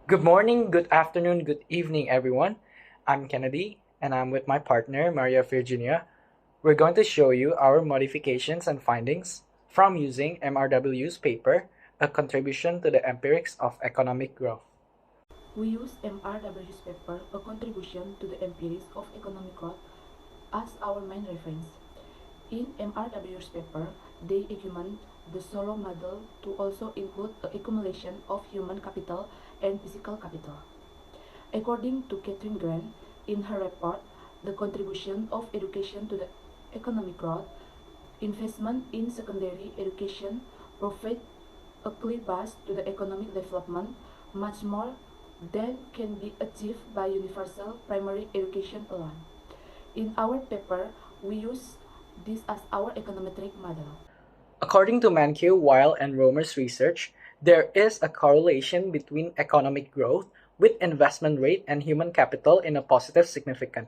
Good morning, good afternoon, good evening, everyone. I'm Kennedy, and I'm with my partner, Maria Virginia. We're going to show you our modifications and findings from using MRW's paper, A Contribution to the Empirics of Economic Growth. We use MRW's paper, A Contribution to the Empirics of Economic Growth, as our main reference. In MRW's paper, they examine the solo model to also include the accumulation of human capital and physical capital. According to Catherine Grant, in her report, the contribution of education to the economic growth, investment in secondary education provide a clear base to the economic development, much more than can be achieved by universal primary education alone. In our paper, we use this as our econometric model. According to Mankiw, Weil, and Romer's research, there is a correlation between economic growth with investment rate and human capital in a positive significant,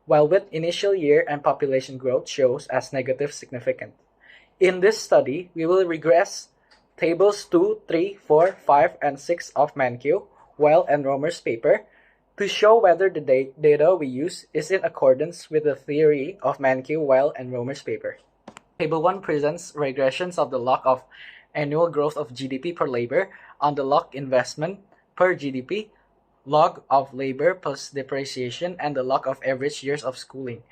while with initial year and population growth shows as negative significant. In this study, we will regress tables 2, 3, 4, 5, and 6 of Mankiw, Weil, and Romer's paper to show whether the data we use is in accordance with the theory of Mankiw, Weil, and Romer's paper. Table 1 presents regressions of the log of annual growth of GDP per labor on the log investment per GDP, log of labor plus depreciation, and the log of average years of schooling.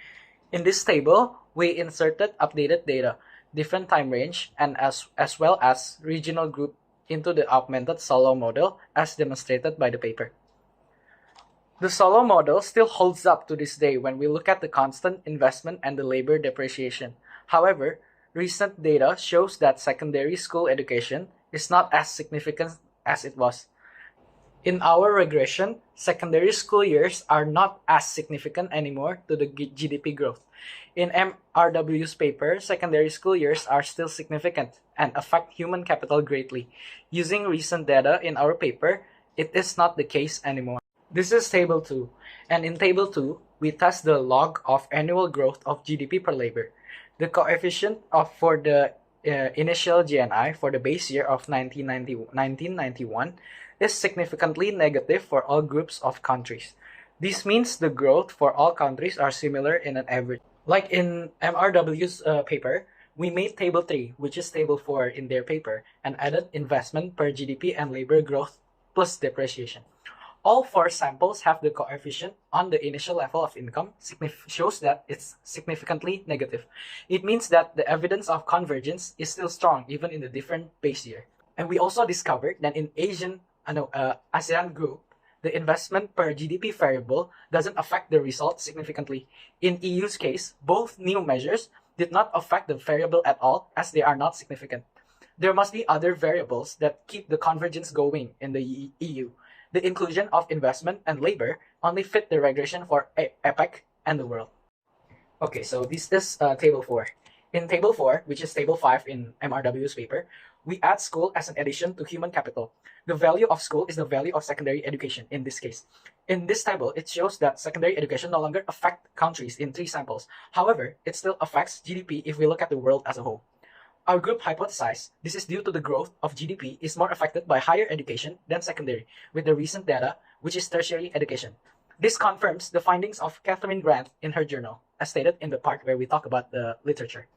In this table, we inserted updated data, different time range, and as well as regional group into the augmented solo model as demonstrated by the paper. The solo model still holds up to this day when we look at the constant investment and the labor depreciation. However, recent data shows that secondary school education is not as significant as it was. In our regression, secondary school years are not as significant anymore to the GDP growth. In MRW's paper, secondary school years are still significant and affect human capital greatly. Using recent data in our paper, it is not the case anymore. This is Table 2, and in Table 2, we test the log of annual growth of GDP per labor. The coefficient for the initial GNI for the base year of 1991 is significantly negative for all groups of countries. This means the growth for all countries are similar in an average. Like in MRW's paper, we made Table 3, which is Table 4 in their paper, and added investment per GDP and labor growth plus depreciation. All 4 samples have the coefficient on the initial level of income shows that it's significantly negative. It means that the evidence of convergence is still strong even in the different base year. And we also discovered that in ASEAN group, the investment per GDP variable doesn't affect the result significantly. In EU's case, both new measures did not affect the variable at all as they are not significant. There must be other variables that keep the convergence going in the EU. The inclusion of investment and labor only fit the regression for APEC and the world. Okay, so this is Table 4. In Table 4, which is Table 5 in MRW's paper, we add school as an addition to human capital. The value of school is the value of secondary education in this case. In this table, it shows that secondary education no longer affects countries in 3 samples. However, it still affects GDP if we look at the world as a whole. Our group hypothesized this is due to the growth of GDP is more affected by higher education than secondary, with the recent data, which is tertiary education. This confirms the findings of Catherine Grant in her journal, as stated in the part where we talk about the literature.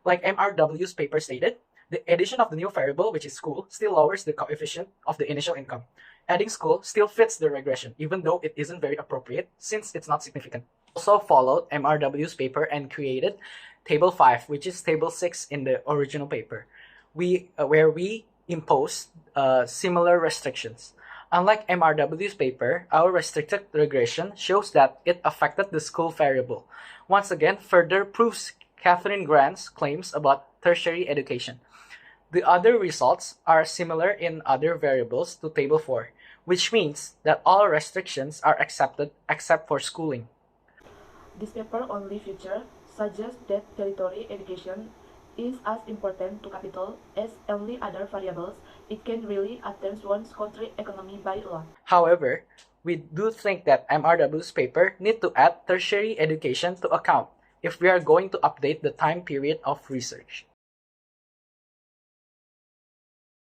Like MRW's paper stated, the addition of the new variable, which is school, still lowers the coefficient of the initial income. Adding school still fits the regression, even though it isn't very appropriate since it's not significant. Also followed MRW's paper and created Table 5, which is Table 6 in the original paper, where we imposed similar restrictions. Unlike MRW's paper, our restricted regression shows that it affected the school variable. Once again, further proves Catherine Grant's claims about tertiary education. The other results are similar in other variables to Table 4, which means that all restrictions are accepted except for schooling. This paper only feature suggests that territory education is as important to capital as any other variables. It can really alter one's country economy by a lot. However, we do think that MRW's paper need to add tertiary education to account if we are going to update the time period of research.